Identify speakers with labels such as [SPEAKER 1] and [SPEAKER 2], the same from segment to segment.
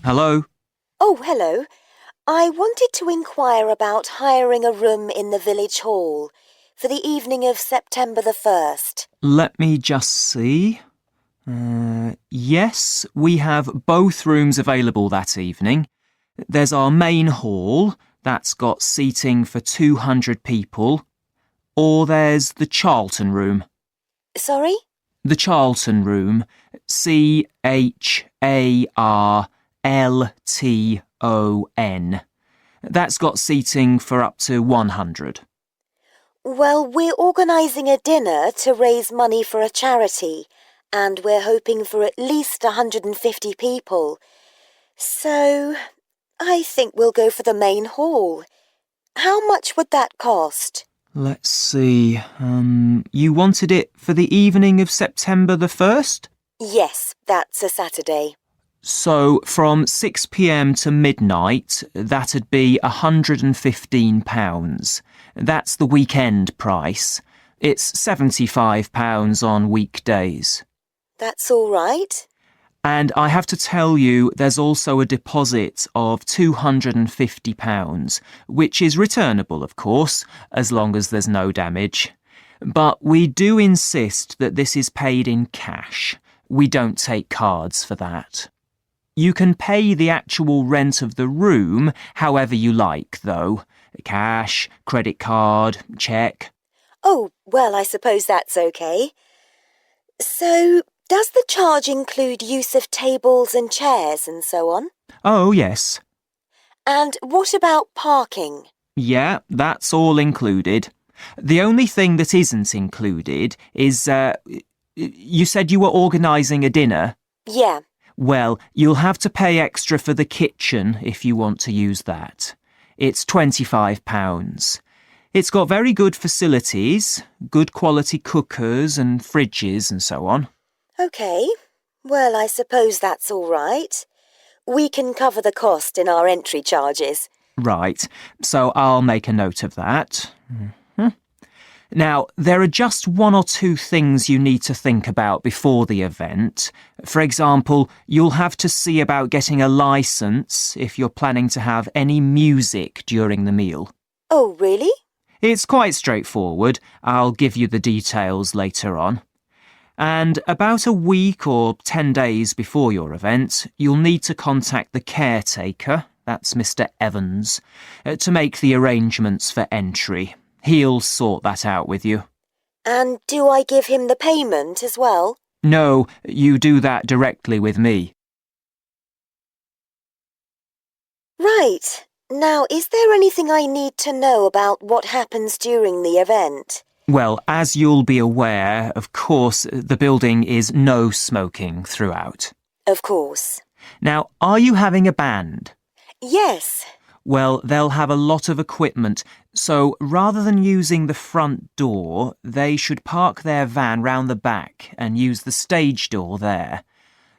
[SPEAKER 1] Hello?
[SPEAKER 2] Oh, hello. I wanted to inquire about hiring a room in the village hall for the evening of September the 1st.
[SPEAKER 1] Let me just see. Yes, we have both rooms available that evening. There's our main hall, that's got seating for 200 people. Or there's the Charlton room.
[SPEAKER 2] Sorry?
[SPEAKER 1] The Charlton room, CHARLTON. That's got seating for up to 100.
[SPEAKER 2] Well, we're organising a dinner to raise money for a charity, and we're hoping for at least 150 people. So, I think we'll go for the main hall. How much would that cost?
[SPEAKER 1] Let's see. You wanted it for the evening of September the 1st?
[SPEAKER 2] Yes, that's a Saturday.
[SPEAKER 1] So from 6 p.m. to midnight, that'd be £115. That's the weekend price. It's £75 on weekdays.
[SPEAKER 2] That's all right.
[SPEAKER 1] And I have to tell you, there's also a deposit of £250, which is returnable, of course, as long as there's no damage. But we do insist that this is paid in cash. We don't take cards for that. You can pay the actual rent of the room however you like, though. Cash, credit card, cheque.
[SPEAKER 2] Oh, well, I suppose that's okay. So, does the charge include use of tables and chairs and so on?
[SPEAKER 1] Oh, yes.
[SPEAKER 2] And what about parking?
[SPEAKER 1] Yeah, that's all included. The only thing that isn't included is, you said you were organising a dinner?
[SPEAKER 2] Yeah.
[SPEAKER 1] Well, you'll have to pay extra for the kitchen if you want to use that. It's £25. It's got very good facilities, good quality cookers and fridges and so on.
[SPEAKER 2] OK. Well, I suppose that's all right. We can cover the cost in our entry charges.
[SPEAKER 1] Right, so I'll make a note of that. Now, there are just one or two things you need to think about before the event. For example, you'll have to see about getting a licence if you're planning to have any music during the meal.
[SPEAKER 2] Oh, really?
[SPEAKER 1] It's quite straightforward. I'll give you the details later on. And about a week or 10 days before your event, you'll need to contact the caretaker, that's Mr. Evans, to make the arrangements for entry. He'll sort that out with you.
[SPEAKER 2] And do I give him the payment as well?
[SPEAKER 1] No, you do that directly with me.
[SPEAKER 2] Right. Now, is there anything I need to know about what happens during the event?
[SPEAKER 1] Well, as you'll be aware, of course, the building is no smoking throughout.
[SPEAKER 2] Of course.
[SPEAKER 1] Now, are you having a band?
[SPEAKER 2] Yes.
[SPEAKER 1] Well, they'll have a lot of equipment, so rather than using the front door, they should park their van round the back and use the stage door there.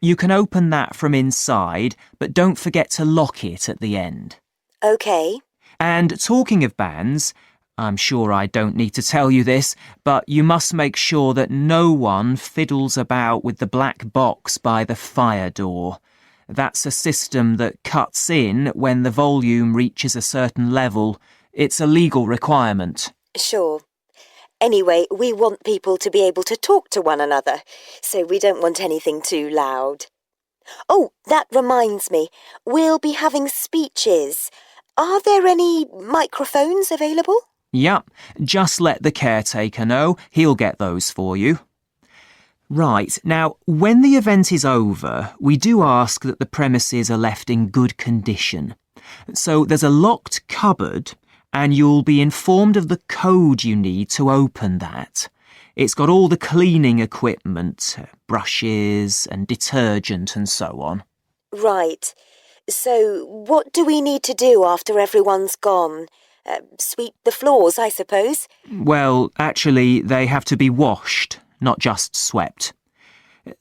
[SPEAKER 1] You can open that from inside, but don't forget to lock it at the end.
[SPEAKER 2] OK.
[SPEAKER 1] And talking of bands, I'm sure I don't need to tell you this, but you must make sure that no one fiddles about with the black box by the fire door. That's a system that cuts in when the volume reaches a certain level. It's a legal requirement.
[SPEAKER 2] Sure. Anyway, we want people to be able to talk to one another, so we don't want anything too loud. Oh, that reminds me. We'll be having speeches. Are there any microphones available?
[SPEAKER 1] Yep, just let the caretaker know. He'll get those for you. Right, now, when the event is over, we do ask that the premises are left in good condition. So there's a locked cupboard, and you'll be informed of the code you need to open that. It's got all the cleaning equipment, brushes and detergent and so on.
[SPEAKER 2] Right. So what do we need to do after everyone's gone? Sweep the floors, I suppose?
[SPEAKER 1] Well, actually, they have to be washed, not just swept.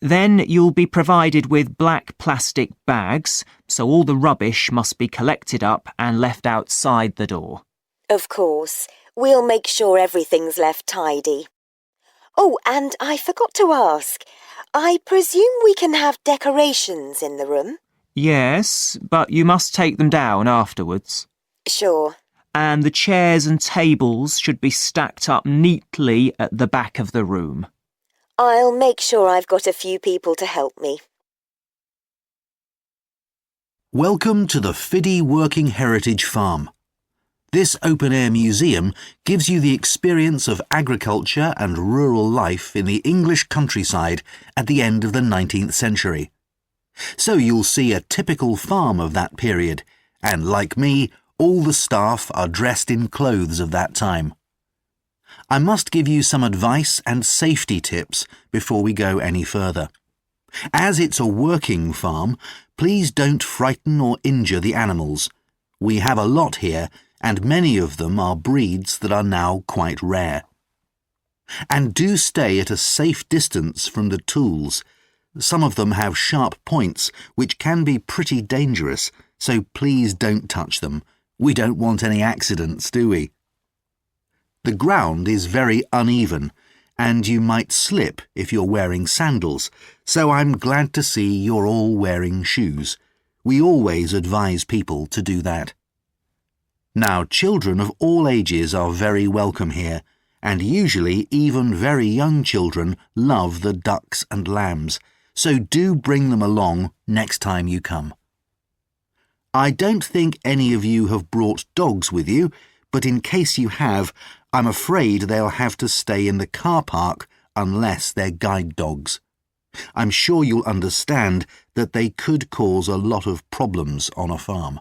[SPEAKER 1] Then you'll be provided with black plastic bags, so all the rubbish must be collected up and left outside the door.
[SPEAKER 2] Of course. We'll make sure everything's left tidy. Oh, and I forgot to ask. I presume we can have decorations in the room?
[SPEAKER 1] Yes, but you must take them down afterwards.
[SPEAKER 2] Sure.
[SPEAKER 1] And the chairs and tables should be stacked up neatly at the back of the room.
[SPEAKER 2] I'll make sure I've got a few people to help me.
[SPEAKER 3] Welcome to the Fiddy Working Heritage Farm. This open-air museum gives you the experience of agriculture and rural life in the English countryside at the end of the 19th century. So you'll see a typical farm of that period, and like me, all the staff are dressed in clothes of that time. I must give you some advice and safety tips before we go any further. As it's a working farm, please don't frighten or injure the animals. We have a lot here, and many of them are breeds that are now quite rare. And do stay at a safe distance from the tools. Some of them have sharp points, which can be pretty dangerous, so please don't touch them. We don't want any accidents, do we? The ground is very uneven, and you might slip if you're wearing sandals, so I'm glad to see you're all wearing shoes. We always advise people to do that. Now, children of all ages are very welcome here, and usually even very young children love the ducks and lambs, so do bring them along next time you come. I don't think any of you have brought dogs with you, but in case you have, I'm afraid they'll have to stay in the car park unless they're guide dogs. I'm sure you'll understand that they could cause a lot of problems on a farm.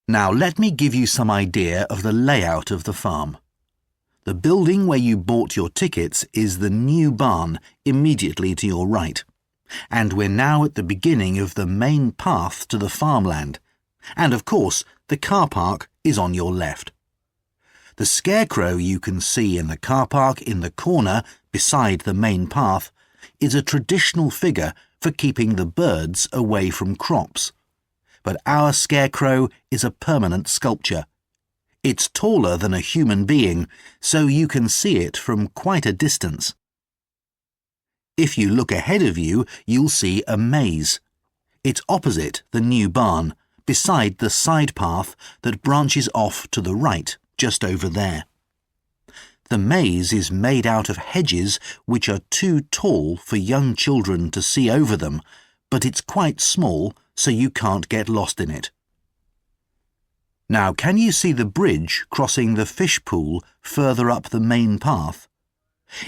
[SPEAKER 3] Now let me give you some idea of the layout of the farm. The building where you bought your tickets is the new barn immediately to your right. And we're now at the beginning of the main path to the farmland. And of course, the car park is on your left. The scarecrow you can see in the car park in the corner beside the main path is a traditional figure for keeping the birds away from crops. But our scarecrow is a permanent sculpture. It's taller than a human being, so you can see it from quite a distance. If you look ahead of you, you'll see a maze. It's opposite the new barn, beside the side path that branches off to the right, just over there. The maze is made out of hedges which are too tall for young children to see over them, but it's quite small, so you can't get lost in it. Now, can you see the bridge crossing the fish pool further up the main path?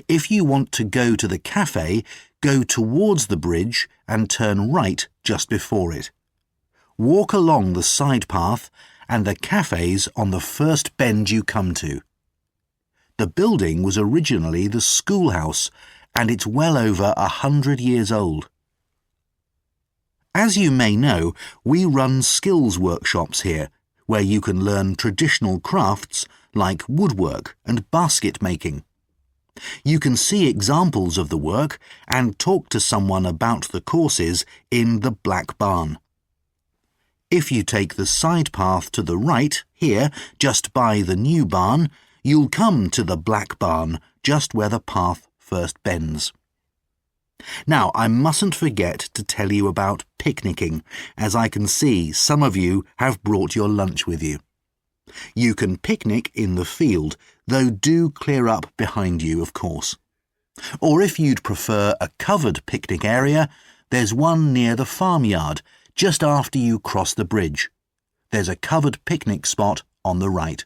[SPEAKER 3] If you want to go to the cafe, go towards the bridge and turn right just before it. Walk along the side path and the cafe's on the first bend you come to. The building was originally the schoolhouse, and it's well over 100 years old. As you may know, we run skills workshops here, where you can learn traditional crafts like woodwork and basket making. You can see examples of the work and talk to someone about the courses in the Black Barn. If you take the side path to the right, here, just by the new barn, you'll come to the Black Barn, just where the path first bends. Now, I mustn't forget to tell you about picnicking, as I can see some of you have brought your lunch with you. You can picnic in the field, though do clear up behind you, of course. Or if you'd prefer a covered picnic area, there's one near the farmyard, just after you cross the bridge. There's a covered picnic spot on the right.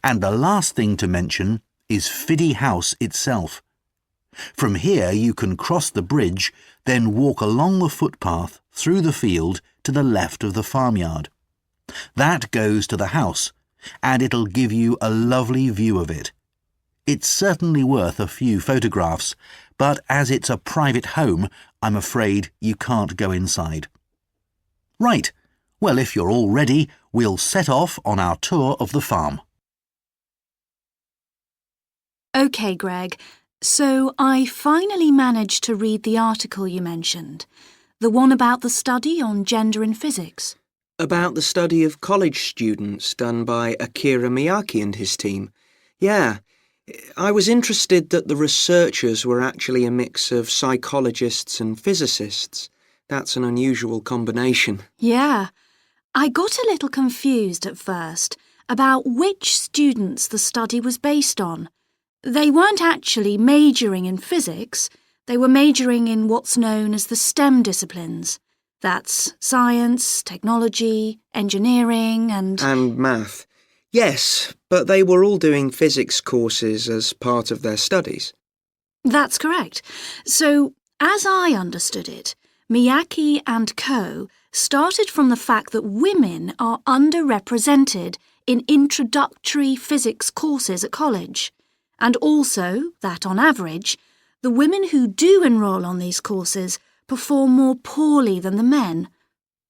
[SPEAKER 3] And the last thing to mention is Fiddy House itself. From here you can cross the bridge, then walk along the footpath through the field to the left of the farmyard. That goes to the house, and it'll give you a lovely view of it. It's certainly worth a few photographs, but as it's a private home, I'm afraid you can't go inside. Right, well, if you're all ready, we'll set off on our tour of the farm.
[SPEAKER 4] OK, Greg. So I finally managed to read the article you mentioned, the one about the study on gender in physics.
[SPEAKER 5] About the study of college students done by Akira Miyake and his team. Yeah, I was interested that the researchers were actually a mix of psychologists and physicists. That's an unusual combination.
[SPEAKER 4] Yeah, I got a little confused at first about which students the study was based on. They weren't actually majoring in physics, they were majoring in what's known as the STEM disciplines. That's science, technology, engineering and
[SPEAKER 5] math. Yes, but they were all doing physics courses as part of their studies.
[SPEAKER 4] That's correct. So, as I understood it, Miyake and co. started from the fact that women are underrepresented in introductory physics courses at college, and also that, on average, the women who do enrol on these courses perform more poorly than the men.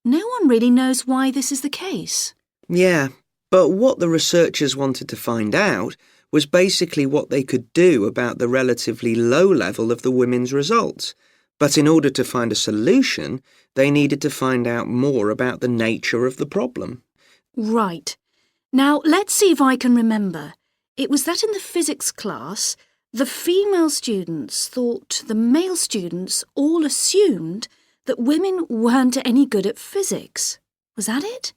[SPEAKER 4] No one really knows why this is the case.
[SPEAKER 5] Yeah, but what the researchers wanted to find out was basically what they could do about the relatively low level of the women's results. But in order to find a solution, they needed to find out more about the nature of the problem.
[SPEAKER 4] Right. Now, let's see if I can remember. It was that in the physics class, the female students thought the male students all assumed that women weren't any good at physics. Was that it?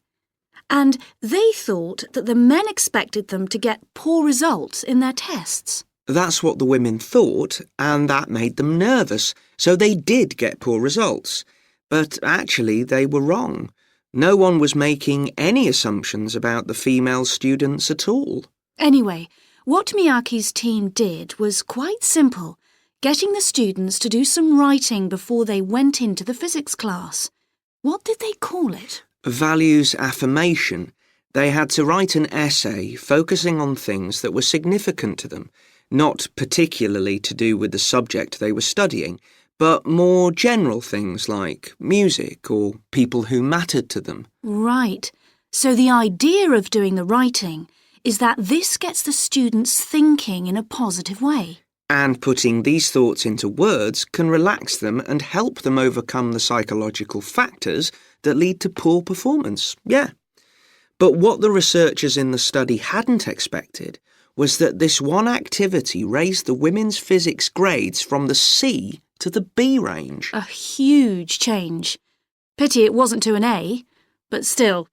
[SPEAKER 4] And they thought that the men expected them to get poor results in their tests.
[SPEAKER 5] That's what the women thought, and that made them nervous, so they did get poor results. But actually, they were wrong. No one was making any assumptions about the female students at all.
[SPEAKER 4] Anyway, what Miyake's team did was quite simple, getting the students to do some writing before they went into the physics class. What did they call it?
[SPEAKER 5] Values affirmation. They had to write an essay focusing on things that were significant to them, not particularly to do with the subject they were studying, but more general things like music or people who mattered to them.
[SPEAKER 4] Right. So the idea of doing the writing is that this gets the students thinking in a positive way.
[SPEAKER 5] And putting these thoughts into words can relax them and help them overcome the psychological factors that lead to poor performance. Yeah. But what the researchers in the study hadn't expected was that this one activity raised the women's physics grades from the C to the B range.
[SPEAKER 4] A huge change. Pity it wasn't to an A, but still.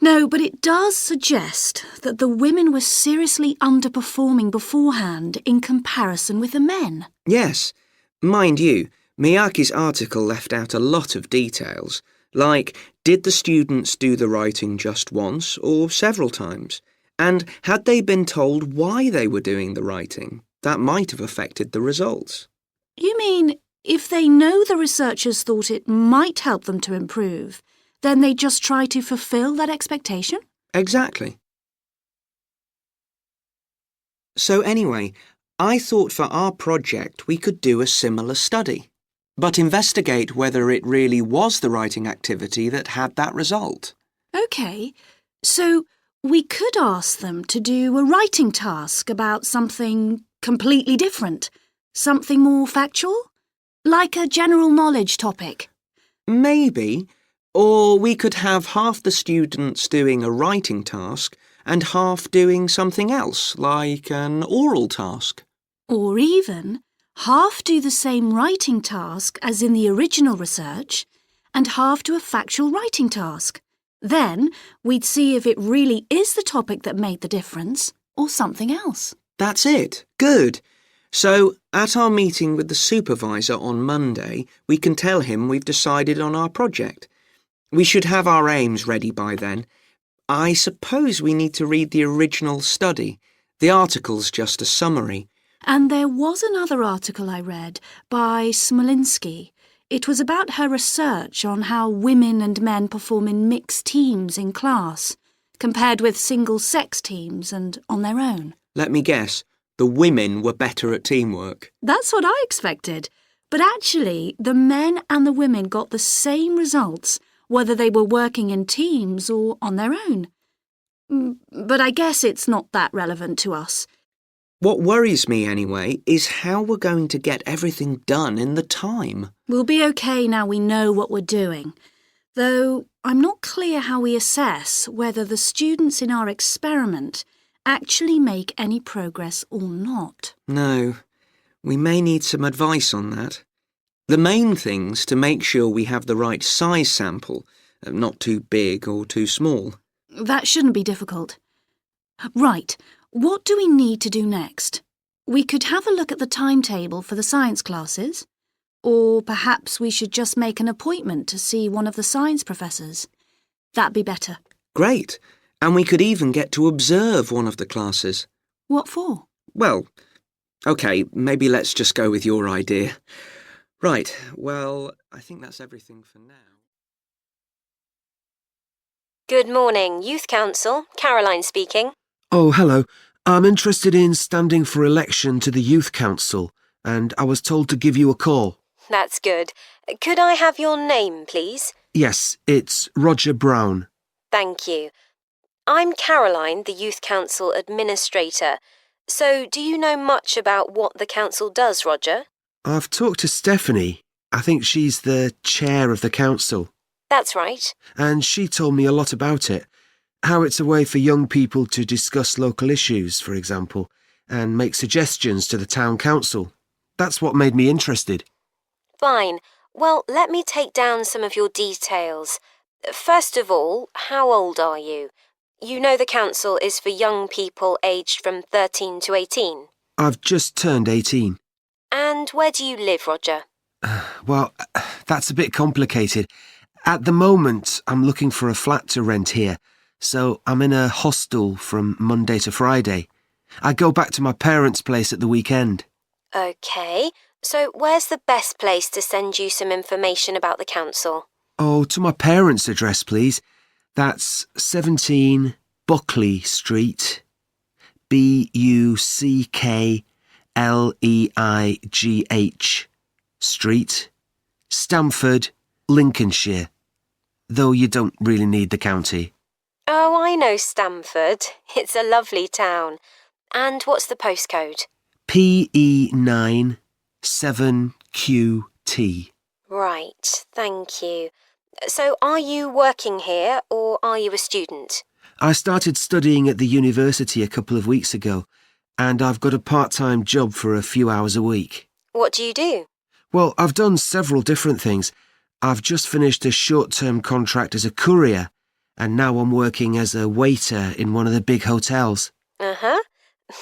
[SPEAKER 4] No, but it does suggest that the women were seriously underperforming beforehand in comparison with the men.
[SPEAKER 5] Yes. Mind you, Miyake's article left out a lot of details, like did the students do the writing just once or several times? And had they been told why they were doing the writing? That might have affected the results.
[SPEAKER 4] You mean if they know the researchers thought it might help them to improve, then they just try to fulfill that expectation?
[SPEAKER 5] Exactly. So anyway, I thought for our project we could do a similar study, but investigate whether it really was the writing activity that had that result.
[SPEAKER 4] OK, so we could ask them to do a writing task about something completely different, something more factual, like a general knowledge topic.
[SPEAKER 5] Maybe. Or we could have half the students doing a writing task and half doing something else, like an oral task.
[SPEAKER 4] Or even half do the same writing task as in the original research and half do a factual writing task. Then we'd see if it really is the topic that made the difference or something else.
[SPEAKER 5] That's it. Good. So, at our meeting with the supervisor on Monday, we can tell him we've decided on our project. We should have our aims ready by then. I suppose we need to read the original study. The article's just a summary.
[SPEAKER 4] And there was another article I read by Smolinski. It was about her research on how women and men perform in mixed teams in class, compared with single-sex teams and on their own.
[SPEAKER 5] Let me guess. The women were better at teamwork.
[SPEAKER 4] That's what I expected. But actually, the men and the women got the same results, whether they were working in teams or on their own. But I guess it's not that relevant to us.
[SPEAKER 5] What worries me, anyway, is how we're going to get everything done in the time.
[SPEAKER 4] We'll be okay now we know what we're doing. Though I'm not clear how we assess whether the students in our experiment actually make any progress or not.
[SPEAKER 5] No, we may need some advice on that. The main thing's to make sure we have the right size sample, not too big or too small.
[SPEAKER 4] That shouldn't be difficult. Right, what do we need to do next? We could have a look at the timetable for the science classes, or perhaps we should just make an appointment to see one of the science professors. That'd be better.
[SPEAKER 5] Great, and we could even get to observe one of the classes.
[SPEAKER 4] What for?
[SPEAKER 5] Well, OK, maybe let's just go with your idea. Right, well, I think that's everything for now.
[SPEAKER 2] Good morning, Youth Council. Caroline speaking.
[SPEAKER 6] Oh, hello. I'm interested in standing for election to the Youth Council, and I was told to give you a call.
[SPEAKER 2] That's good. Could I have your name, please?
[SPEAKER 6] Yes, it's Roger Brown.
[SPEAKER 2] Thank you. I'm Caroline, the Youth Council Administrator. So, do you know much about what the council does, Roger?
[SPEAKER 6] I've talked to Stephanie. I think she's the chair of the council.
[SPEAKER 2] That's right.
[SPEAKER 6] And she told me a lot about it. How it's a way for young people to discuss local issues, for example, and make suggestions to the town council. That's what made me interested.
[SPEAKER 2] Fine. Well, let me take down some of your details. First of all, how old are you? You know the council is for young people aged from 13 to 18.
[SPEAKER 6] I've just turned 18.
[SPEAKER 2] And where do you live, Roger?
[SPEAKER 6] Well, that's a bit complicated. At the moment, I'm looking for a flat to rent here, so I'm in a hostel from Monday to Friday. I go back to my parents' place at the weekend.
[SPEAKER 2] OK. So where's the best place to send you some information about the council?
[SPEAKER 6] Oh, to my parents' address, please. That's 17 Buckley Street, Buckleigh Street, Stamford, Lincolnshire. Though you don't really need the county.
[SPEAKER 2] Oh, I know Stamford. It's a lovely town. And what's the postcode?
[SPEAKER 6] PE9 7QT.
[SPEAKER 2] Right, thank you. So are you working here or are you a student?
[SPEAKER 6] I started studying at the university a couple of weeks ago, and I've got a part-time job for a few hours a week.
[SPEAKER 2] What do you do?
[SPEAKER 6] Well, I've done several different things. I've just finished a short-term contract as a courier, and now I'm working as a waiter in one of the big hotels.
[SPEAKER 2] Uh-huh.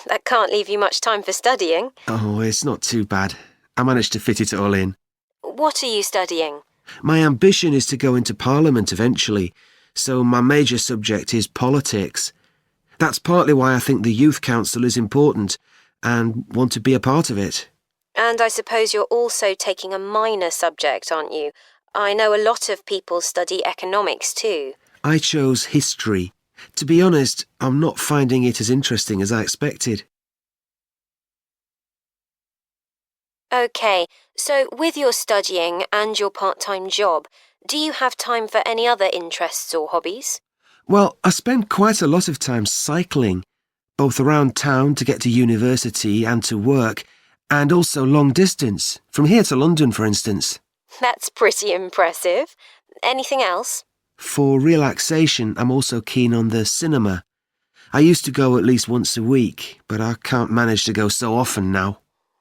[SPEAKER 2] That can't leave you much time for studying.
[SPEAKER 6] Oh, it's not too bad. I managed to fit it all in.
[SPEAKER 2] What are you studying?
[SPEAKER 6] My ambition is to go into Parliament eventually, so my major subject is politics. That's partly why I think the Youth Council is important and want to be a part of it.
[SPEAKER 2] And I suppose you're also taking a minor subject, aren't you? I know a lot of people study economics too.
[SPEAKER 6] I chose history. To be honest, I'm not finding it as interesting as I expected.
[SPEAKER 2] OK, so with your studying and your part-time job, do you have time for any other interests or hobbies?
[SPEAKER 6] Well, I spend quite a lot of time cycling, both around town to get to university and to work, and also long distance, from here to London, for instance.
[SPEAKER 2] That's pretty impressive. Anything else?
[SPEAKER 6] For relaxation, I'm also keen on the cinema. I used to go at least once a week, but I can't manage to go so often now.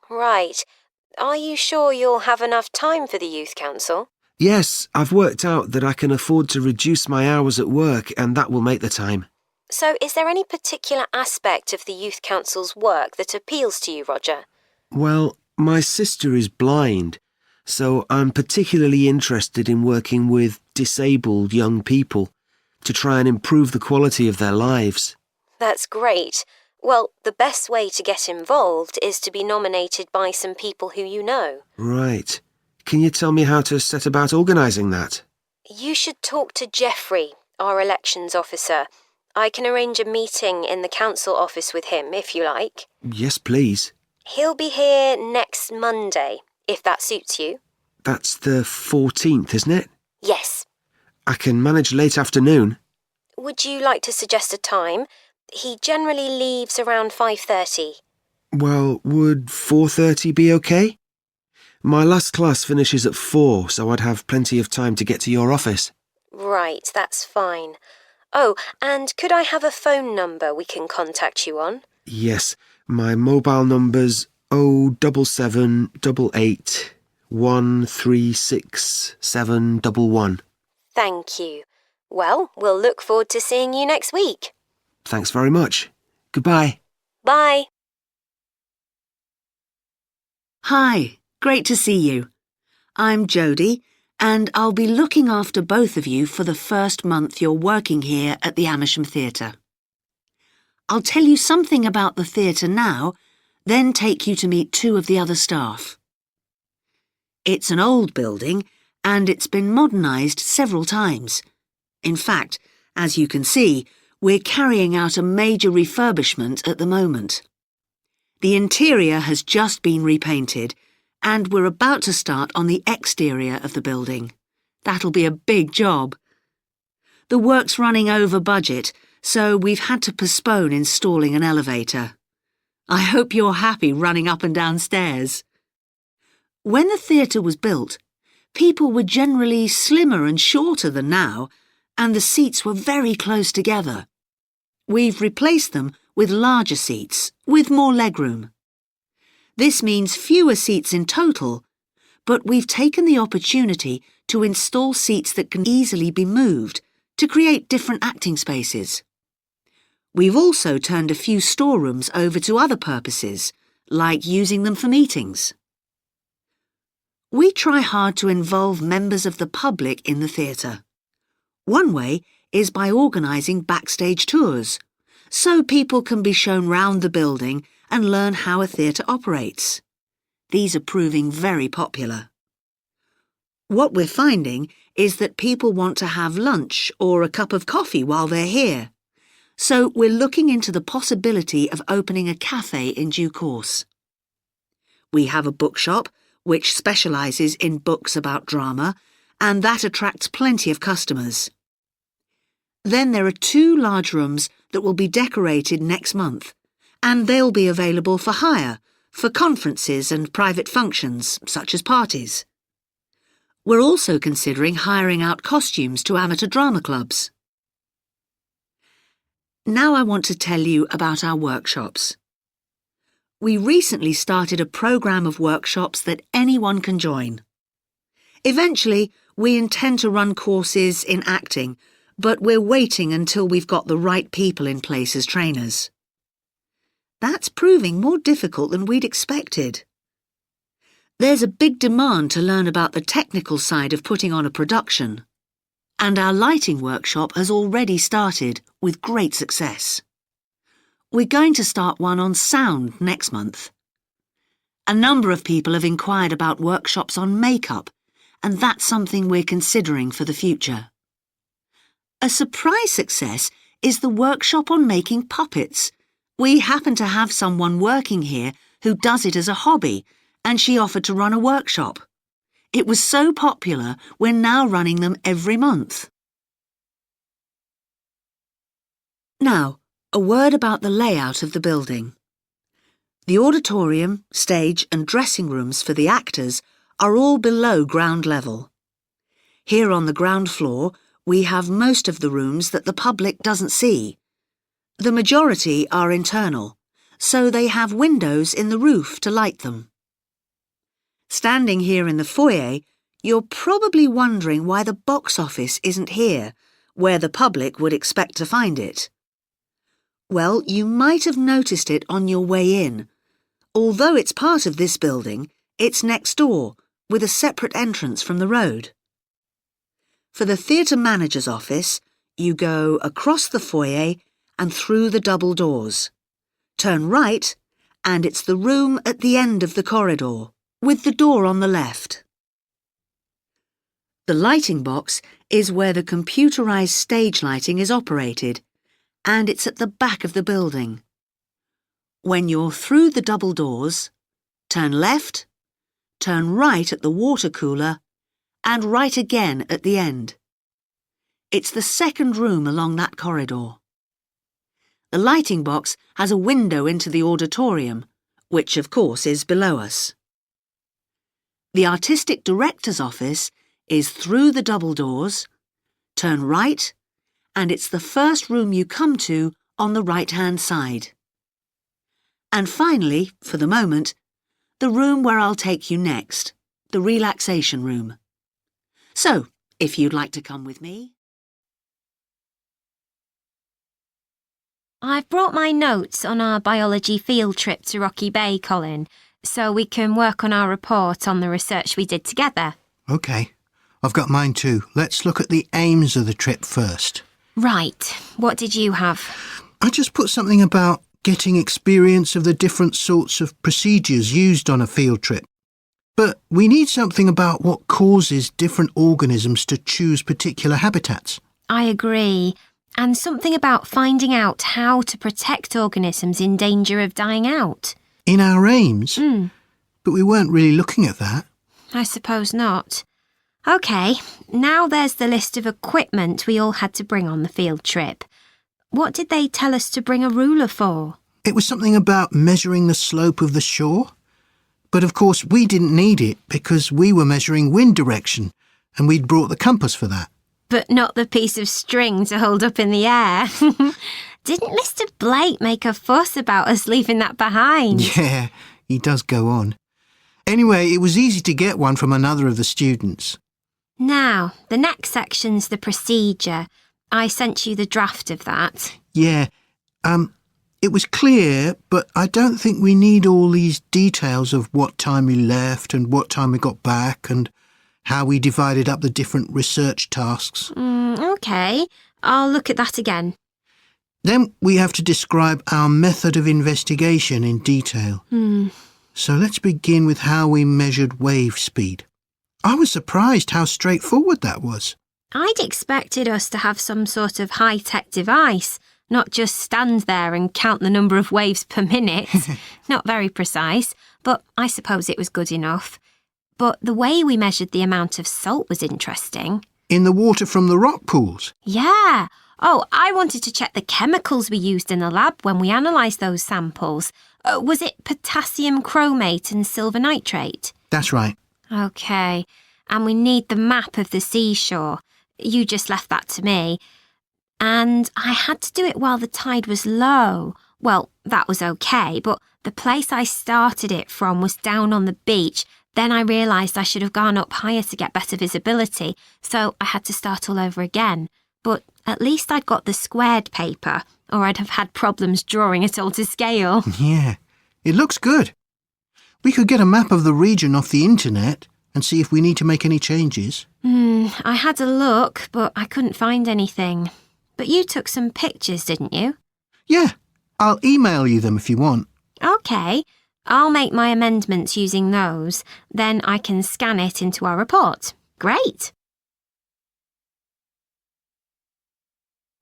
[SPEAKER 2] Right. Are you sure you'll have enough time for the Youth Council?
[SPEAKER 6] Yes, I've worked out that I can afford to reduce my hours at work, and that will make the time.
[SPEAKER 2] So is there any particular aspect of the Youth Council's work that appeals to you, Roger?
[SPEAKER 6] Well, my sister is blind, so I'm particularly interested in working with disabled young people to try and improve the quality of their lives.
[SPEAKER 2] That's great. Well, the best way to get involved is to be nominated by some people who you know.
[SPEAKER 6] Right. Can you tell me how to set about organising that?
[SPEAKER 2] You should talk to Geoffrey, our elections officer. I can arrange a meeting in the council office with him, if you like.
[SPEAKER 6] Yes, please.
[SPEAKER 2] He'll be here next Monday, if that suits you.
[SPEAKER 6] That's the 14th, isn't it?
[SPEAKER 2] Yes.
[SPEAKER 6] I can manage late afternoon.
[SPEAKER 2] Would you like to suggest a time? He generally leaves around 5:30.
[SPEAKER 6] Well, would 4:30 be okay? My last class finishes at 4, so I'd have plenty of time to get to your office.
[SPEAKER 2] Right, that's fine.
[SPEAKER 7] Oh, and could I have a phone number we can contact you on?
[SPEAKER 6] Yes, my mobile number's 07788 136711.
[SPEAKER 7] Thank you. Well, we'll look forward to seeing you next week.
[SPEAKER 6] Thanks very much. Goodbye.
[SPEAKER 7] Bye.
[SPEAKER 8] Hi, great to see you. I'm Jodie, and I'll be looking after both of you for the first month you're working here at the Amersham Theatre. I'll tell you something about the theatre now, then take you to meet two of the other staff. It's an old building, and it's been modernised several times. In fact, as you can see, we're carrying out a major refurbishment at the moment. The interior has just been repainted, and we're about to start on the exterior of the building. That'll be a big job. The work's running over budget, so we've had to postpone installing an elevator. I hope you're happy running up and down stairs. When the theatre was built, people were generally slimmer and shorter than now, and the seats were very close together. We've replaced them with larger seats, with more legroom. This means fewer seats in total, but we've taken the opportunity to install seats that can easily be moved to create different acting spaces. We've also turned a few storerooms over to other purposes, like using them for meetings. We try hard to involve members of the public in the theatre. One way is by organising backstage tours, so people can be shown round the building and learn how a theatre operates. These are proving very popular. What we're finding is that people want to have lunch or a cup of coffee while they're here, so we're looking into the possibility of opening a cafe in due course. We have a bookshop which specialises in books about drama, and that attracts plenty of customers. Then there are 2 large rooms that will be decorated next month, and they'll be available for hire, for conferences and private functions, such as parties. We're also considering hiring out costumes to amateur drama clubs. Now I want to tell you about our workshops. We recently started a programme of workshops that anyone can join. Eventually, we intend to run courses in acting, but we're waiting until we've got the right people in place as trainers. That's proving more difficult than we'd expected. There's a big demand to learn about the technical side of putting on a production, and our lighting workshop has already started with great success. We're going to start one on sound next month. A number of people have inquired about workshops on makeup, and that's something we're considering for the future. A surprise success is the workshop on making puppets. We happen to have someone working here who does it as a hobby, and she offered to run a workshop. It was so popular, we're now running them every month. Now, a word about the layout of the building. The auditorium, stage and dressing rooms for the actors are all below ground level. Here on the ground floor, we have most of the rooms that the public doesn't see. The majority are internal, so they have windows in the roof to light them. Standing here in the foyer, you're probably wondering why the box office isn't here, where the public would expect to find it. Well, you might have noticed it on your way in. Although it's part of this building, it's next door, with a separate entrance from the road. For the theatre manager's office, you go across the foyer and through the double doors. Turn right, and it's the room at the end of the corridor, with the door on the left. The lighting box is where the computerised stage lighting is operated, and it's at the back of the building. When you're through the double doors, turn left, turn right at the water cooler, and right again at the end. It's the second room along that corridor. The lighting box has a window into the auditorium, which of course is below us. The artistic director's office is through the double doors, turn right, and it's the first room you come to on the right-hand side. And finally, for the moment, the room where I'll take you next, the relaxation room. So, if you'd like to come with me.
[SPEAKER 7] I've brought my notes on our biology field trip to Rocky Bay, Colin, so we can work on our report on the research we did together.
[SPEAKER 9] OK. I've got mine too. Let's look at the aims of the trip first.
[SPEAKER 7] Right. What did you have?
[SPEAKER 9] I just put something about getting experience of the different sorts of procedures used on a field trip. But we need something about what causes different organisms to choose particular habitats.
[SPEAKER 7] I agree. And something about finding out how to protect organisms in danger of dying out.
[SPEAKER 9] In our aims? But we weren't really looking at that.
[SPEAKER 7] I suppose not. OK, now there's the list of equipment we all had to bring on the field trip. What did they tell us to bring a ruler for?
[SPEAKER 9] It was something about measuring the slope of the shore. But of course we didn't need it because we were measuring wind direction and we'd brought the compass for that.
[SPEAKER 7] But not the piece of string to hold up in the air. Didn't Mr. Blake make a fuss about us leaving that behind?
[SPEAKER 9] Yeah, he does go on. Anyway, it was easy to get one from another of the students.
[SPEAKER 7] Now, the next section's the procedure. I sent you the draft of that.
[SPEAKER 9] Yeah, it was clear, but I don't think we need all these details of what time we left and what time we got back and how we divided up the different research tasks.
[SPEAKER 7] OK, I'll look at that again.
[SPEAKER 9] Then we have to describe our method of investigation in detail. So let's begin with how we measured wave speed. I was surprised how straightforward that was.
[SPEAKER 7] I'd expected us to have some sort of high-tech device, not just stand there and count the number of waves per minute. Not very precise, but I suppose it was good enough. But the way we measured the amount of salt was interesting.
[SPEAKER 9] In the water from the rock pools?
[SPEAKER 7] Yeah. Oh, I wanted to check the chemicals we used in the lab when we analysed those samples. Was it potassium chromate and silver nitrate?
[SPEAKER 9] That's right.
[SPEAKER 7] OK. And we need the map of the seashore. You just left that to me. And I had to do it while the tide was low. Well, that was OK, but the place I started it from was down on the beach. Then I realised I should have gone up higher to get better visibility, so I had to start all over again. But at least I'd got the squared paper, or I'd have had problems drawing it all to scale.
[SPEAKER 9] Yeah, it looks good. We could get a map of the region off the internet and see if we need to make any changes.
[SPEAKER 7] I had a look, but I couldn't find anything. But you took some pictures, didn't you?
[SPEAKER 9] Yeah, I'll email you them if you want.
[SPEAKER 7] OK. I'll make my amendments using those. Then I can scan it into our report. Great.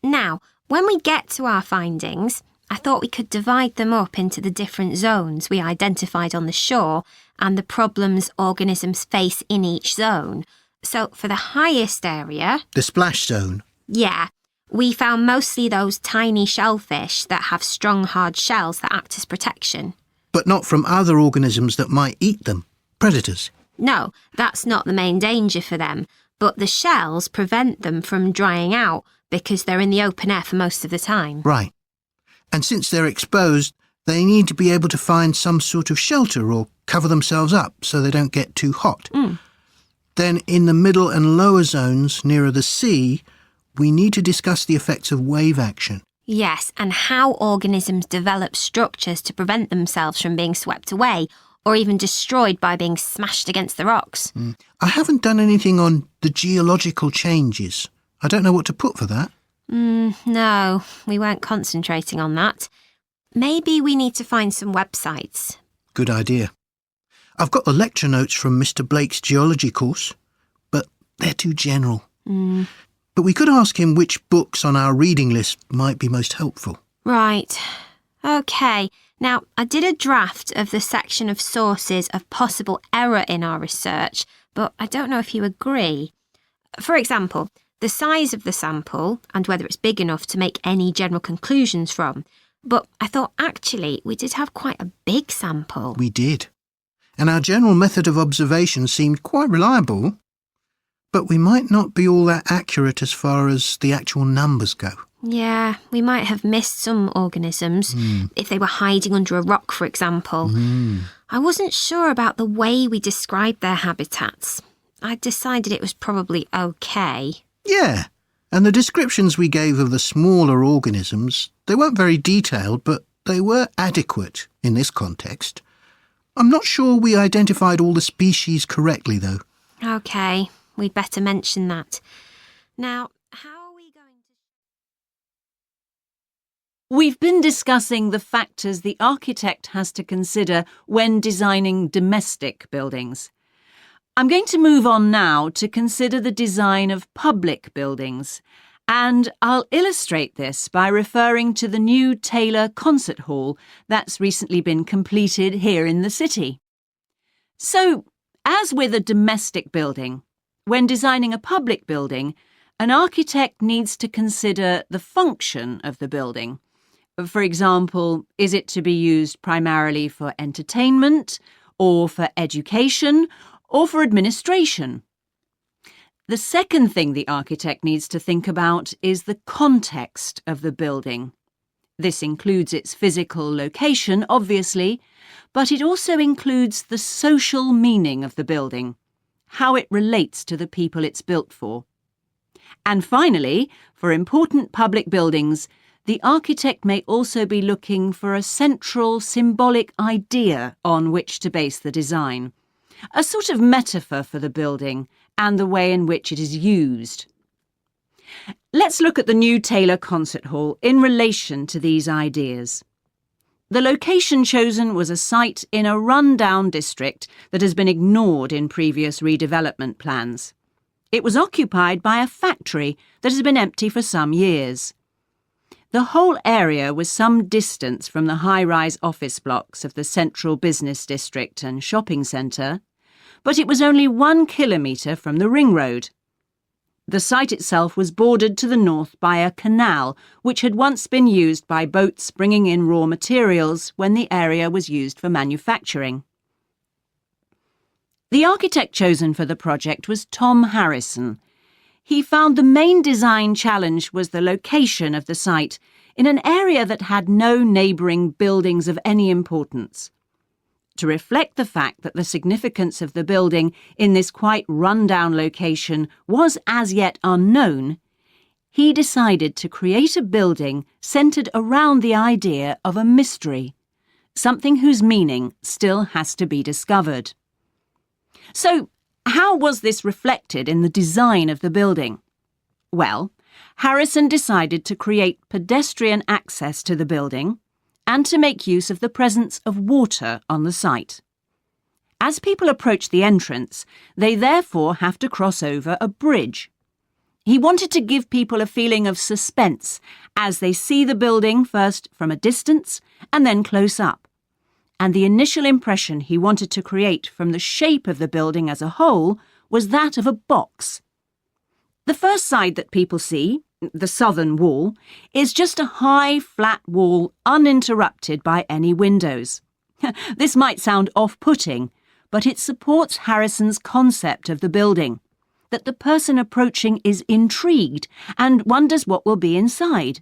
[SPEAKER 7] Now, when we get to our findings, I thought we could divide them up into the different zones we identified on the shore and the problems organisms face in each zone. So for the highest area...
[SPEAKER 9] The splash zone?
[SPEAKER 7] Yeah. We found mostly those tiny shellfish that have strong, hard shells that act as protection.
[SPEAKER 9] But not from other organisms that might eat them. Predators.
[SPEAKER 7] No, that's not the main danger for them. But the shells prevent them from drying out because they're in the open air for most of the time.
[SPEAKER 9] Right. And since they're exposed, they need to be able to find some sort of shelter or cover themselves up so they don't get too hot. Then in the middle and lower zones nearer the sea, we need to discuss the effects of wave action.
[SPEAKER 7] Yes, and how organisms develop structures to prevent themselves from being swept away or even destroyed by being smashed against the rocks.
[SPEAKER 9] I haven't done anything on the geological changes. I don't know what to put for that.
[SPEAKER 7] No, we weren't concentrating on that. Maybe we need to find some websites.
[SPEAKER 9] Good idea. I've got the lecture notes from Mr. Blake's geology course, but they're too general. But we could ask him which books on our reading list might be most helpful.
[SPEAKER 7] Right. OK. Now, I did a draft of the section of sources of possible error in our research, but I don't know if you agree. For example, the size of the sample and whether it's big enough to make any general conclusions from. But I thought actually we did have quite a big sample.
[SPEAKER 9] We did. And our general method of observation seemed quite reliable. but we might not be all that accurate as far as the actual numbers go.
[SPEAKER 7] Yeah, we might have missed some organisms, if they were hiding under a rock, for example. I wasn't sure about the way we described their habitats. I decided it was probably okay.
[SPEAKER 9] Yeah, and the descriptions we gave of the smaller organisms, they weren't very detailed, but they were adequate in this context. I'm not sure we identified all the species correctly, though.
[SPEAKER 7] Okay, we'd better mention that. Now, how are we going to...
[SPEAKER 10] We've been discussing the factors the architect has to consider when designing domestic buildings. I'm going to move on now to consider the design of public buildings, and I'll illustrate this by referring to the new Taylor Concert Hall that's recently been completed here in the city. So, as with a domestic building, when designing a public building, an architect needs to consider the function of the building. For example, is it to be used primarily for entertainment, or for education, or for administration? The second thing the architect needs to think about is the context of the building. This includes its physical location, obviously, but it also includes the social meaning of the building, how it relates to the people it's built for. And finally, for important public buildings, the architect may also be looking for a central symbolic idea on which to base the design, a sort of metaphor for the building and the way in which it is used. Let's look at the new Taylor Concert Hall in relation to these ideas. The location chosen was a site in a run-down district that has been ignored in previous redevelopment plans. It was occupied by a factory that has been empty for some years. The whole area was some distance from the high-rise office blocks of the central business district and shopping centre, but it was only 1 kilometre from the ring road. The site itself was bordered to the north by a canal, which had once been used by boats bringing in raw materials when the area was used for manufacturing. The architect chosen for the project was Tom Harrison. He found the main design challenge was the location of the site in an area that had no neighbouring buildings of any importance. To reflect the fact that the significance of the building in this quite run-down location was as yet unknown, he decided to create a building centred around the idea of a mystery, something whose meaning still has to be discovered. So, how was this reflected in the design of the building? Well, Harrison decided to create pedestrian access to the building and to make use of the presence of water on the site. As people approach the entrance, they therefore have to cross over a bridge. He wanted to give people a feeling of suspense as they see the building first from a distance and then close up. And the initial impression he wanted to create from the shape of the building as a whole was that of a box. The first side that people see, the southern wall, is just a high, flat wall uninterrupted by any windows. This might sound off-putting, but it supports Harrison's concept of the building, that the person approaching is intrigued and wonders what will be inside.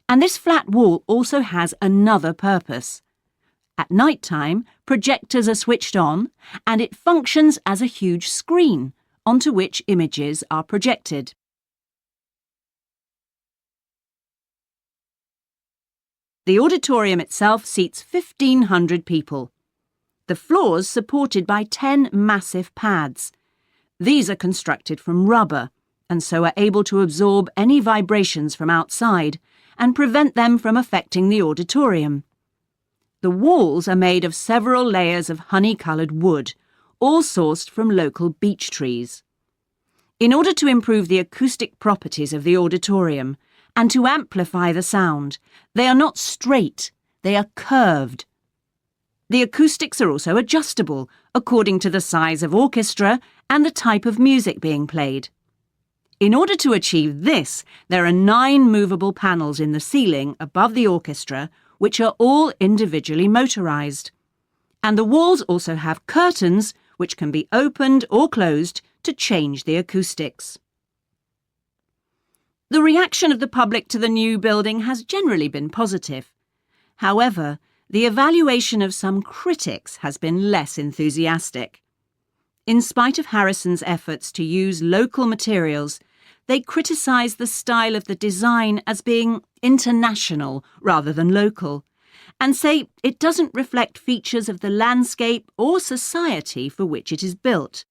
[SPEAKER 10] And this flat wall also has another purpose. At night time, projectors are switched on, and it functions as a huge screen onto which images are projected. The auditorium itself seats 1,500 people. The floors supported by 10 massive pads. These are constructed from rubber and so are able to absorb any vibrations from outside and prevent them from affecting the auditorium. The walls are made of several layers of honey-coloured wood, all sourced from local beech trees. In order to improve the acoustic properties of the auditorium and to amplify the sound, they are not straight, they are curved. The acoustics are also adjustable according to the size of orchestra and the type of music being played. In order to achieve this, there are 9 movable panels in the ceiling above the orchestra, which are all individually motorised. And the walls also have curtains which can be opened or closed to change the acoustics. The reaction of the public to the new building has generally been positive. However, the evaluation of some critics has been less enthusiastic. In spite of Harrison's efforts to use local materials, they criticise the style of the design as being international rather than local, and say it doesn't reflect features of the landscape or society for which it is built.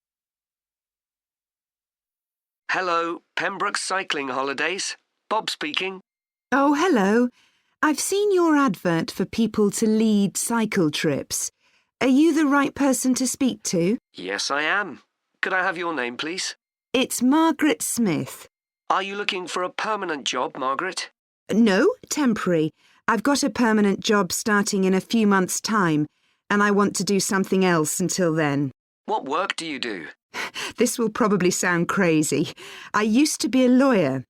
[SPEAKER 6] Hello, Pembroke Cycling Holidays. Bob speaking.
[SPEAKER 11] Oh, hello. I've seen your advert for people to lead cycle trips. Are you the right person to speak to?
[SPEAKER 6] Yes, I am. Could I have your name, please?
[SPEAKER 11] It's Margaret Smith.
[SPEAKER 6] Are you looking for a permanent job, Margaret?
[SPEAKER 11] No, temporary. I've got a permanent job starting in a few months' time, and I want to do something else until then.
[SPEAKER 6] What work do you do?
[SPEAKER 11] This will probably sound crazy. I used to be a lawyer,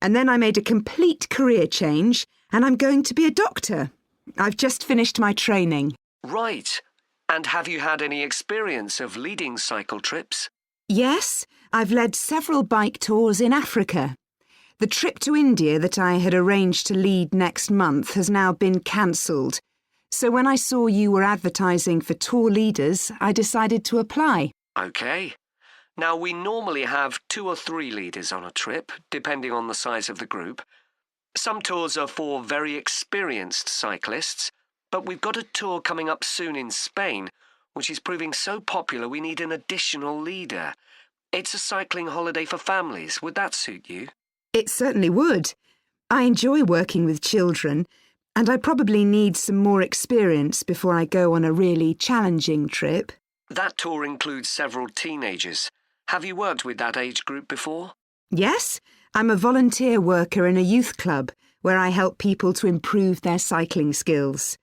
[SPEAKER 11] and then I made a complete career change, and I'm going to be a doctor. I've just finished my training.
[SPEAKER 6] Right. And have you had any experience of leading cycle trips?
[SPEAKER 11] Yes, I've led several bike tours in Africa. The trip to India that I had arranged to lead next month has now been cancelled. So when I saw you were advertising for tour leaders, I decided to apply.
[SPEAKER 6] OK. Now, we normally have 2 or 3 leaders on a trip, depending on the size of the group. Some tours are for very experienced cyclists, but we've got a tour coming up soon in Spain, which is proving so popular we need an additional leader. It's a cycling holiday for families. Would that suit you?
[SPEAKER 11] It certainly would. I enjoy working with children, and I probably need some more experience before I go on a really challenging trip.
[SPEAKER 6] That tour includes several teenagers. Have you worked with that age group before?
[SPEAKER 11] Yes, I'm a volunteer worker in a youth club where I help people to improve their cycling skills.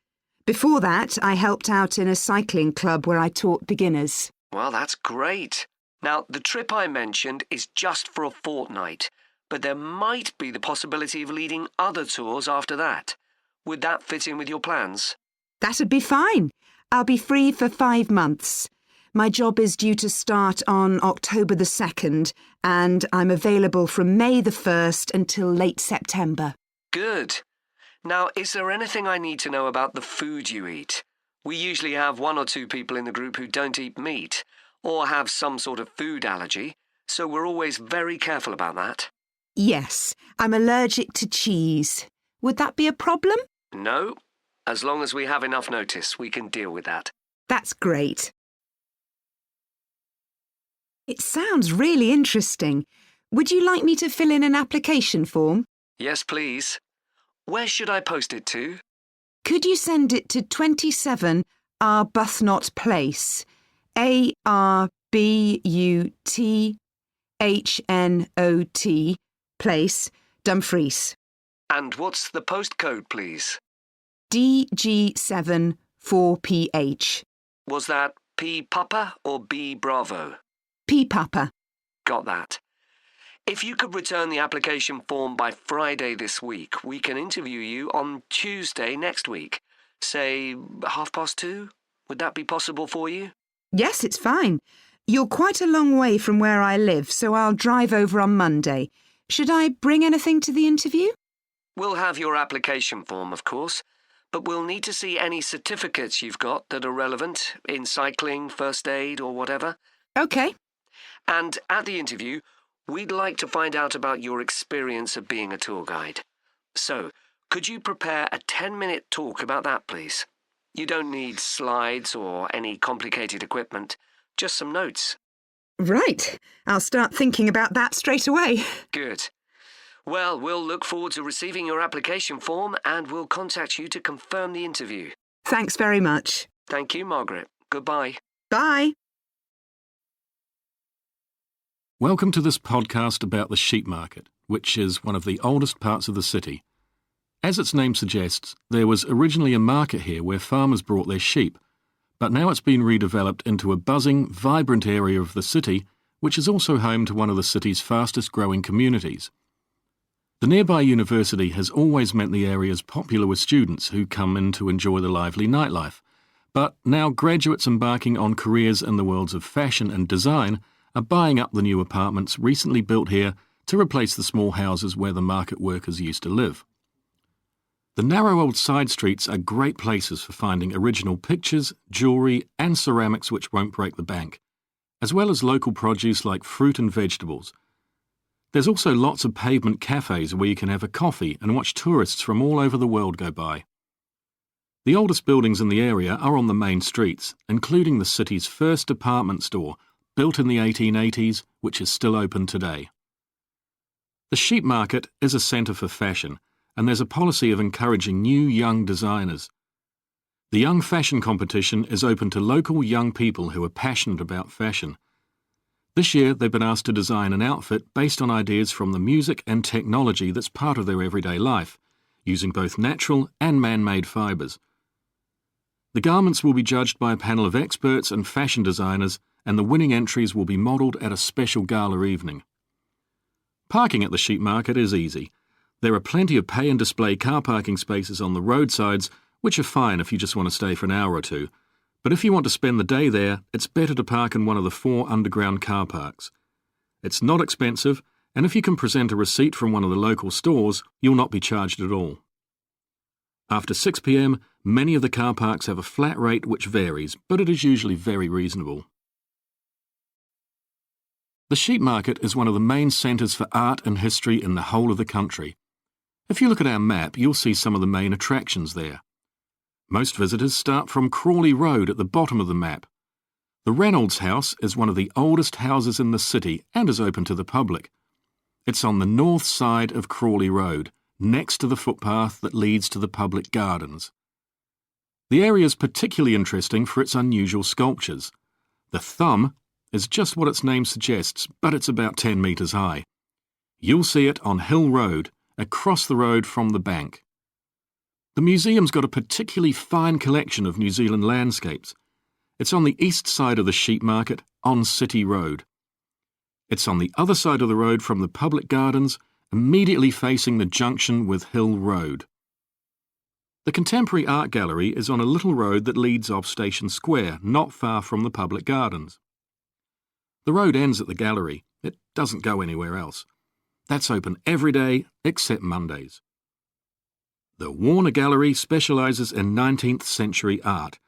[SPEAKER 11] Before that, I helped out in a cycling club where I taught beginners.
[SPEAKER 6] Well, that's great. Now, the trip I mentioned is just for a fortnight, but there might be the possibility of leading other tours after that. Would that fit in with your plans?
[SPEAKER 11] That'd be fine. I'll be free for 5 months. My job is due to start on October the 2nd, and I'm available from May the 1st until late September.
[SPEAKER 6] Good. Now, is there anything I need to know about the food you eat? We usually have 1 or 2 people in the group who don't eat meat, or have some sort of food allergy, so we're always very careful about that.
[SPEAKER 11] Yes, I'm allergic to cheese. Would that be a problem?
[SPEAKER 6] No. As long as we have enough notice, we can deal with that.
[SPEAKER 11] That's great. It sounds really interesting. Would you like me to fill in an application form?
[SPEAKER 6] Yes, please. Where should I post it to?
[SPEAKER 11] Could you send it to 27 Arbuthnot Place, ARBUTHNOT Place, Dumfries.
[SPEAKER 6] And what's the postcode, please?
[SPEAKER 11] DG7 4PH.
[SPEAKER 6] Was that P Papa or B Bravo?
[SPEAKER 11] P Papa.
[SPEAKER 6] Got that. If you could return the application form by Friday this week, we can interview you on Tuesday next week. Say 2:30? Would that be possible for you?
[SPEAKER 11] Yes, it's fine. You're quite a long way from where I live, so I'll drive over on Monday. Should I bring anything to the interview?
[SPEAKER 6] We'll have your application form, of course, but we'll need to see any certificates you've got that are relevant in cycling, first aid, or whatever.
[SPEAKER 11] OK.
[SPEAKER 6] And at the interview, we'd like to find out about your experience of being a tour guide. So, could you prepare a 10-minute talk about that, please? You don't need slides or any complicated equipment, just some notes.
[SPEAKER 11] Right. I'll start thinking about that straight away.
[SPEAKER 6] Good. Well, we'll look forward to receiving your application form and we'll contact you to confirm the interview.
[SPEAKER 11] Thanks very much.
[SPEAKER 6] Thank you, Margaret. Goodbye.
[SPEAKER 11] Bye.
[SPEAKER 12] Welcome to this podcast about the sheep market, which is one of the oldest parts of the city. As its name suggests, there was originally a market here where farmers brought their sheep, but now it's been redeveloped into a buzzing, vibrant area of the city, which is also home to one of the city's fastest-growing communities. The nearby university has always meant the area's popular with students who come in to enjoy the lively nightlife, but now graduates embarking on careers in the worlds of fashion and design are buying up the new apartments recently built here to replace the small houses where the market workers used to live. The narrow old side streets are great places for finding original pictures, jewellery and ceramics which won't break the bank, as well as local produce like fruit and vegetables. There's also lots of pavement cafes where you can have a coffee and watch tourists from all over the world go by. The oldest buildings in the area are on the main streets, including the city's first department store, built in the 1880s, which is still open today. The sheep market is a centre for fashion, and there's a policy of encouraging new young designers. The Young Fashion Competition is open to local young people who are passionate about fashion. This year they've been asked to design an outfit based on ideas from the music and technology that's part of their everyday life, using both natural and man-made fibres. The garments will be judged by a panel of experts and fashion designers, and the winning entries will be modelled at a special gala evening. Parking at the sheep market is easy. There are plenty of pay and display car parking spaces on the roadsides, which are fine if you just want to stay for an hour or two. But if you want to spend the day there, it's better to park in one of the 4 underground car parks. It's not expensive, and if you can present a receipt from one of the local stores, you'll not be charged at all. After 6 p.m, many of the car parks have a flat rate which varies, but it is usually very reasonable. The sheep market is one of the main centres for art and history in the whole of the country. If you look at our map, you'll see some of the main attractions there. Most visitors start from Crawley Road at the bottom of the map. The Reynolds House is one of the oldest houses in the city and is open to the public. It's on the north side of Crawley Road, next to the footpath that leads to the public gardens. The area is particularly interesting for its unusual sculptures. The thumb is just what its name suggests, but it's about 10 metres high. You'll see it on Hill Road, across the road from the bank. The museum's got a particularly fine collection of New Zealand landscapes. It's on the east side of the sheep market, on City Road. It's on the other side of the road from the public gardens, immediately facing the junction with Hill Road. The Contemporary Art Gallery is on a little road that leads off Station Square, not far from the public gardens. The road ends at the gallery. It doesn't go anywhere else. That's open every day except Mondays. The Warner Gallery specialises in 19th century art.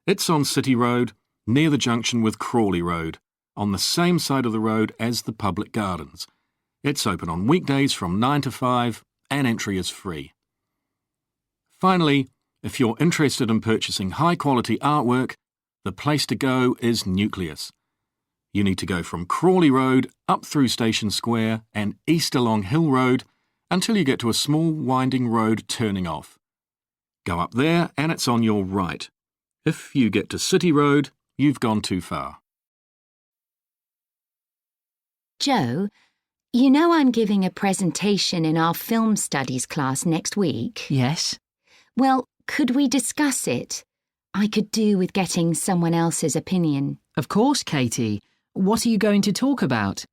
[SPEAKER 12] It's on City Road, near the junction with Crawley Road, on the same side of the road as the public gardens. It's open on weekdays from 9 to 5 and entry is free. Finally, if you're interested in purchasing high-quality artwork, the place to go is Nucleus. You need to go from Crawley Road up through Station Square and east along Hill Road until you get to a small winding road turning off. Go up there and it's on your right. If you get to City Road, you've gone too far.
[SPEAKER 13] Joe, you know I'm giving a presentation in our film studies class next week?
[SPEAKER 14] Yes.
[SPEAKER 13] Well, could we discuss it? I could do with getting someone else's opinion.
[SPEAKER 14] Of course, Katie. What are you going to talk about?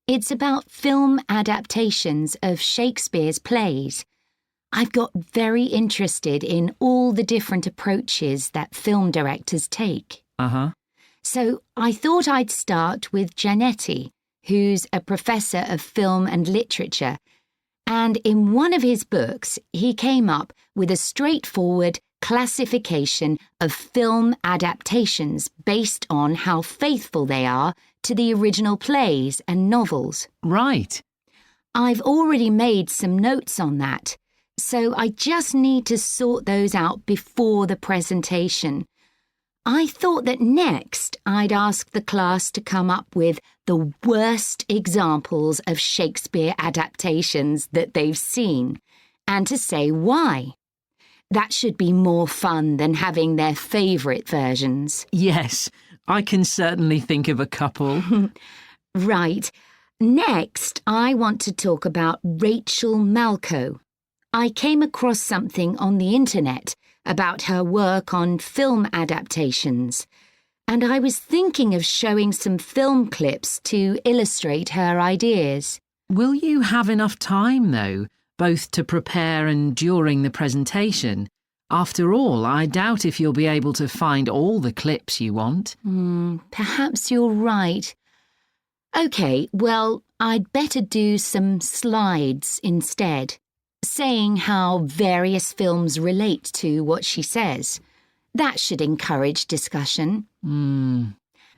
[SPEAKER 13] It's about film adaptations of Shakespeare's plays. I've got very interested in all the different approaches that film directors take. So I thought I'd start with Giannetti, who's a professor of film and literature, and in one of his books he came up with a straightforward classification of film adaptations based on how faithful they are to the original plays and novels.
[SPEAKER 14] Right.
[SPEAKER 13] I've already made some notes on that, so I just need to sort those out before the presentation. I thought that next I'd ask the class to come up with the worst examples of Shakespeare adaptations that they've seen, and to say why. That should be more fun than having their favourite versions.
[SPEAKER 14] Yes, I can certainly think of a couple.
[SPEAKER 13] Right. Next, I want to talk about Rachel Malco. I came across something on the internet about her work on film adaptations, and I was thinking of showing some film clips to illustrate her ideas.
[SPEAKER 14] Will you have enough time, though, both to prepare and during the presentation? After all, I doubt if you'll be able to find all the clips you want.
[SPEAKER 13] Perhaps you're right. OK, well, I'd better do some slides instead, saying how various films relate to what she says. That should encourage discussion.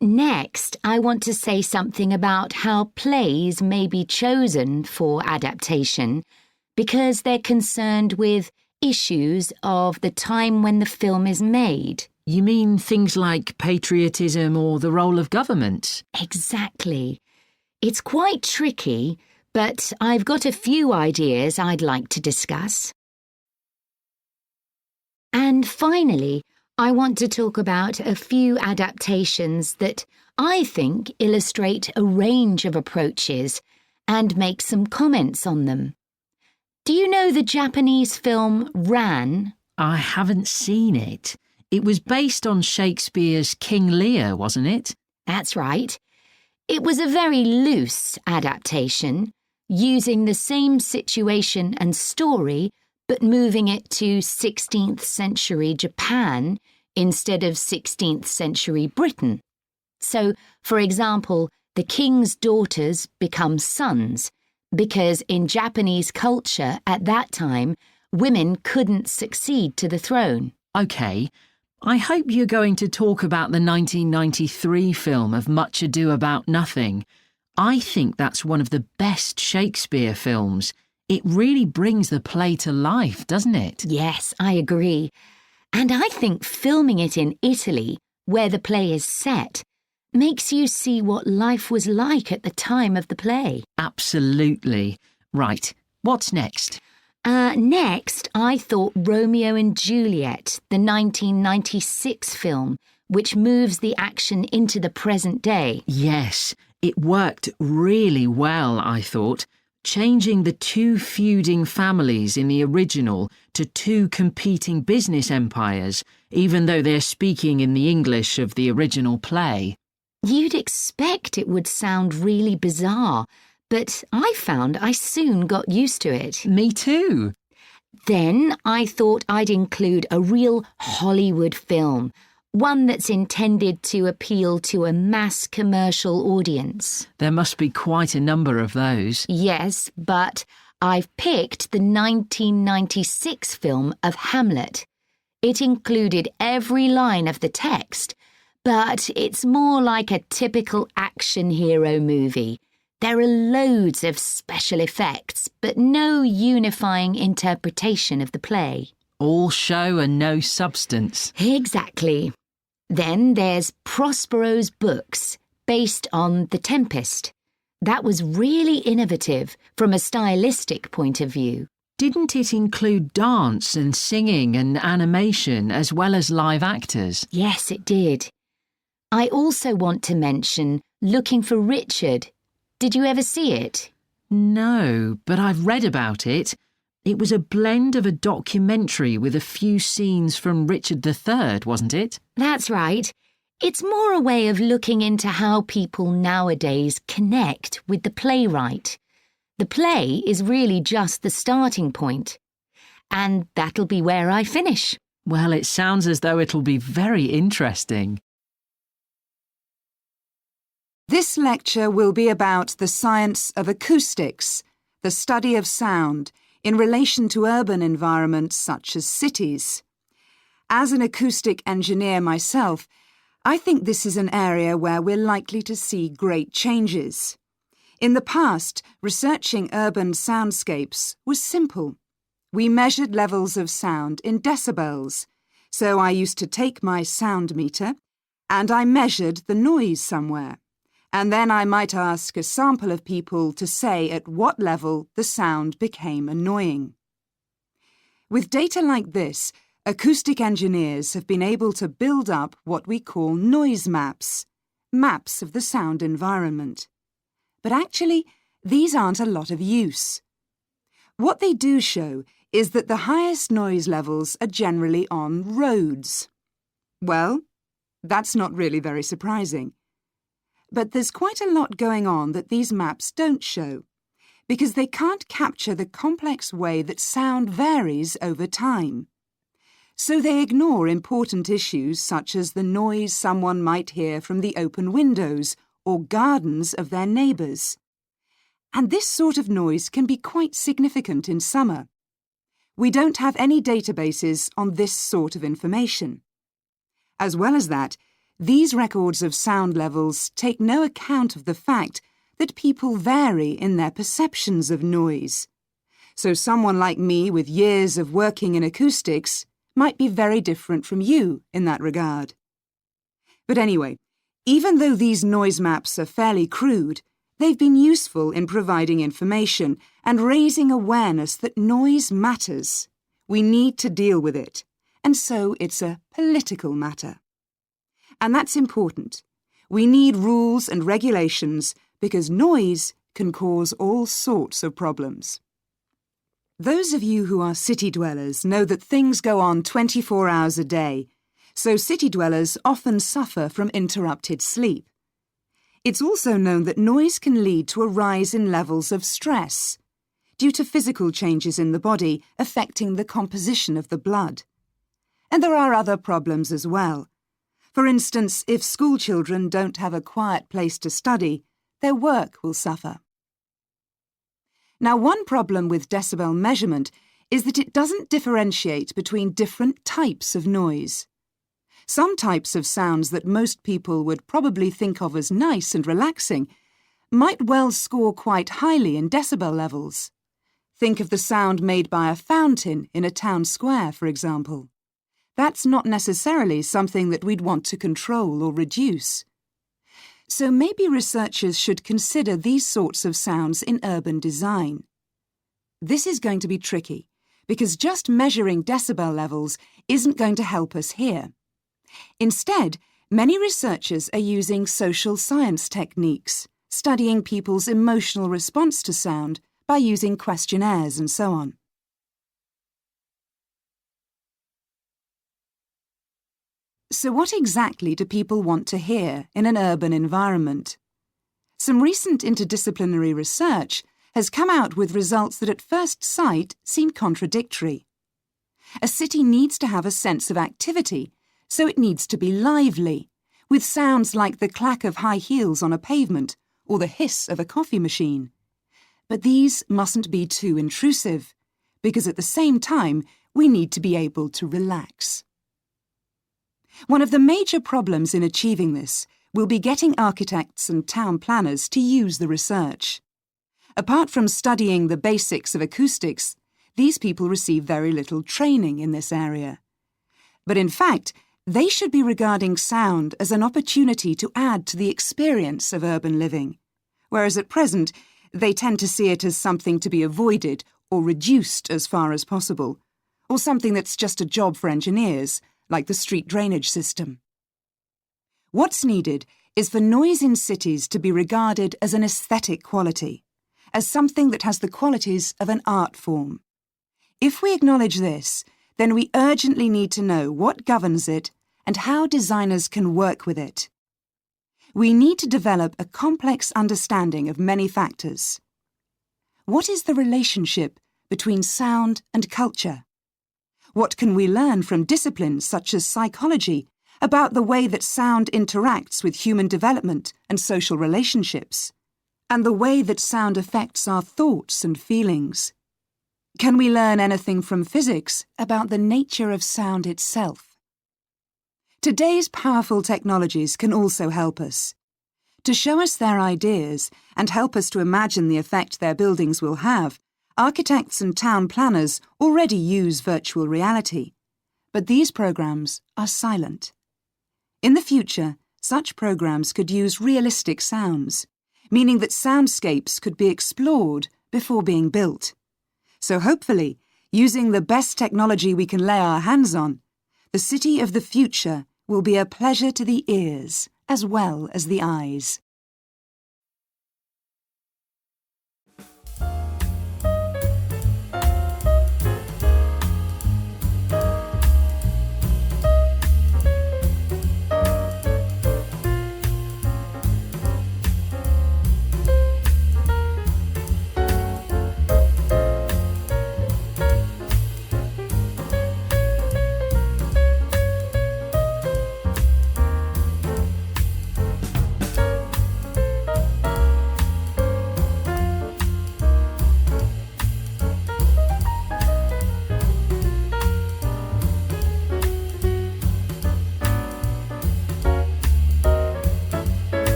[SPEAKER 13] Next, I want to say something about how plays may be chosen for adaptation because they're concerned with issues of the time when the film is made.
[SPEAKER 14] You mean things like patriotism or the role of government?
[SPEAKER 13] Exactly. It's quite tricky, but I've got a few ideas I'd like to discuss. And finally, I want to talk about a few adaptations that I think illustrate a range of approaches and make some comments on them. Do you know the Japanese film Ran?
[SPEAKER 14] I haven't seen it. It was based on Shakespeare's King Lear, wasn't it?
[SPEAKER 13] That's right. It was a very loose adaptation, using the same situation and story but moving it to 16th century Japan instead of 16th century Britain. So, for example, the king's daughters become sons, because in Japanese culture at that time, women couldn't succeed to the throne.
[SPEAKER 14] OK, I hope you're going to talk about the 1993 film of Much Ado About Nothing. I think that's one of the best Shakespeare films. It really brings the play to life, doesn't it?
[SPEAKER 13] Yes, I agree. And I think filming it in Italy, where the play is set, makes you see what life was like at the time of the play.
[SPEAKER 14] Absolutely. Right, what's next?
[SPEAKER 13] Next, I thought Romeo and Juliet, the 1996 film, which moves the action into the present day.
[SPEAKER 14] Yes, it worked really well, I thought. Changing the two feuding families in the original to two competing business empires, even though they're speaking in the English of the original play.
[SPEAKER 13] You'd expect it would sound really bizarre, but I found I soon got used to it.
[SPEAKER 14] Me too.
[SPEAKER 13] Then I thought I'd include a real Hollywood film, one that's intended to appeal to a mass commercial audience.
[SPEAKER 14] There must be quite a number of those.
[SPEAKER 13] Yes, but I've picked the 1996 film of Hamlet. It included every line of the text, but it's more like a typical action hero movie. There are loads of special effects, but no unifying interpretation of the play.
[SPEAKER 14] All show and no substance.
[SPEAKER 13] Exactly. Then there's Prospero's books, based on The Tempest. That was really innovative from a stylistic point of view.
[SPEAKER 14] Didn't it include dance and singing and animation as well as live actors?
[SPEAKER 13] Yes, it did. I also want to mention Looking for Richard. Did you ever see it?
[SPEAKER 14] No, but I've read about it. It was a blend of a documentary with a few scenes from Richard III, wasn't it?
[SPEAKER 13] That's right. It's more a way of looking into how people nowadays connect with the playwright. The play is really just the starting point. And that'll be where I finish.
[SPEAKER 14] Well, it sounds as though it'll be very interesting.
[SPEAKER 11] This lecture will be about the science of acoustics, the study of sound, in relation to urban environments such as cities. As an acoustic engineer myself, I think this is an area where we're likely to see great changes. In the past, researching urban soundscapes was simple. We measured levels of sound in decibels, so I used to take my sound meter and I measured the noise somewhere. And then I might ask a sample of people to say at what level the sound became annoying. With data like this, acoustic engineers have been able to build up what we call noise maps, maps of the sound environment. But actually, these aren't a lot of use. What they do show is that the highest noise levels are generally on roads. Well, that's not really very surprising. But there's quite a lot going on that these maps don't show, because they can't capture the complex way that sound varies over time. So they ignore important issues such as the noise someone might hear from the open windows or gardens of their neighbours. And this sort of noise can be quite significant in summer. We don't have any databases on this sort of information. As well as that, these records of sound levels take no account of the fact that people vary in their perceptions of noise. So someone like me with years of working in acoustics might be very different from you in that regard. But anyway, even though these noise maps are fairly crude, they've been useful in providing information and raising awareness that noise matters. We need to deal with it, and so it's a political matter. And that's important. We need rules and regulations because noise can cause all sorts of problems. Those of you who are city dwellers know that things go on 24 hours a day, so city dwellers often suffer from interrupted sleep. It's also known that noise can lead to a rise in levels of stress due to physical changes in the body affecting the composition of the blood. And there are other problems as well. For instance, if school children don't have a quiet place to study, their work will suffer. Now, one problem with decibel measurement is that it doesn't differentiate between different types of noise. Some types of sounds that most people would probably think of as nice and relaxing might well score quite highly in decibel levels. Think of the sound made by a fountain in a town square, for example. That's not necessarily something that we'd want to control or reduce. So maybe researchers should consider these sorts of sounds in urban design. This is going to be tricky, because just measuring decibel levels isn't going to help us here. Instead, many researchers are using social science techniques, studying people's emotional response to sound by using questionnaires and so on. So what exactly do people want to hear in an urban environment? Some recent interdisciplinary research has come out with results that at first sight seem contradictory. A city needs to have a sense of activity, so it needs to be lively, with sounds like the clack of high heels on a pavement or the hiss of a coffee machine. But these mustn't be too intrusive, because at the same time we need to be able to relax. One of the major problems in achieving this will be getting architects and town planners to use the research. Apart from studying the basics of acoustics, these people receive very little training in this area. But in fact, they should be regarding sound as an opportunity to add to the experience of urban living, whereas at present they tend to see it as something to be avoided or reduced as far as possible, or something that's just a job for engineers, like the street drainage system. What's needed is for noise in cities to be regarded as an aesthetic quality, as something that has the qualities of an art form. If we acknowledge this, then we urgently need to know what governs it and how designers can work with it. We need to develop a complex understanding of many factors. What is the relationship between sound and culture? What can we learn from disciplines such as psychology about the way that sound interacts with human development and social relationships, and the way that sound affects our thoughts and feelings? Can we learn anything from physics about the nature of sound itself? Today's powerful technologies can also help us. To show us their ideas and help us to imagine the effect their buildings will have, architects and town planners already use virtual reality, but these programs are silent. In the future, such programs could use realistic sounds, meaning that soundscapes could be explored before being built. So hopefully, using the best technology we can lay our hands on, the city of the future will be a pleasure to the ears as well as the eyes.